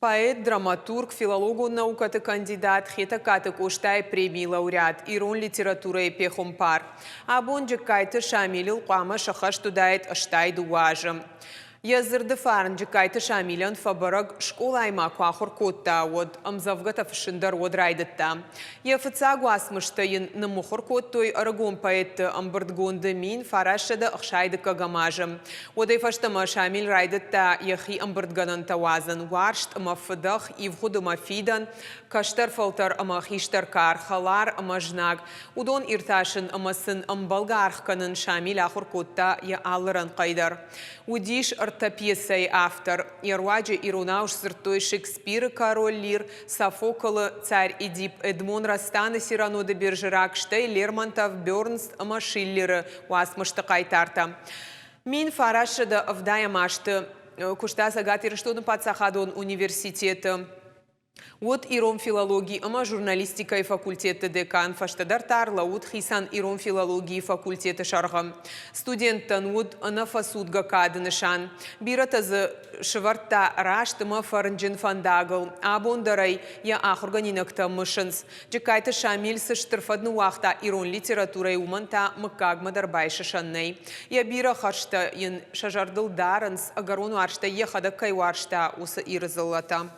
Поэт, драматург, филологу наукаты кандидат, хета каты коштай премии лауреат, ирон литературы и пехумпар. Абон джекайты шамилил қама шаха штудает аштай дуажым. Язырды фарн джекайты шамилен фабараг школа аймаку ахур котта од амзавгата фшиндар од райдытта. Ефыцагу асмыштайын намухур коттой арагон поэт амбырдгонды мин фарашады ахшайды кагамажым. Одай фаштама шамил райдытта яхи амбырдганан тавазан варшт мафыдах ивхуды мафидан каштар фалтар амахиштар кархалар амажнаг. Удон ирташын амасын амбалгархканын шамил ахур котта я алыран қайдар. Удиш артапьесай автор. Ярваджи Ирунауш сыртой Шекспир, король Лир, Софокл, царь Эдип, Эдмон Растаны, Сирано де Бержерак, Штей, Лермонтов, Бёрнс, Машиллер, Уасмашта Кайтарта. Мин фарашада авдая машты, кушта загатир штудан пацахадон университета. Вот иром филологии, ама журналистика и факультета декан, фаштадар тарла, вот хисан иром филологии факультета шаргам. Студенттан вот анафасуд гакадынышан. Биратазы шварта раштыма фарнджин фандагл, абондарай я ахурганинакта мышынс. Джекайта шамиль сыштырфадны уақта ирон литературай уманта мыкагмадар байшышаннай. Я бира харшта ин шажардыл дарынс, агарону аршта ехада кайваршта усы ирзылата.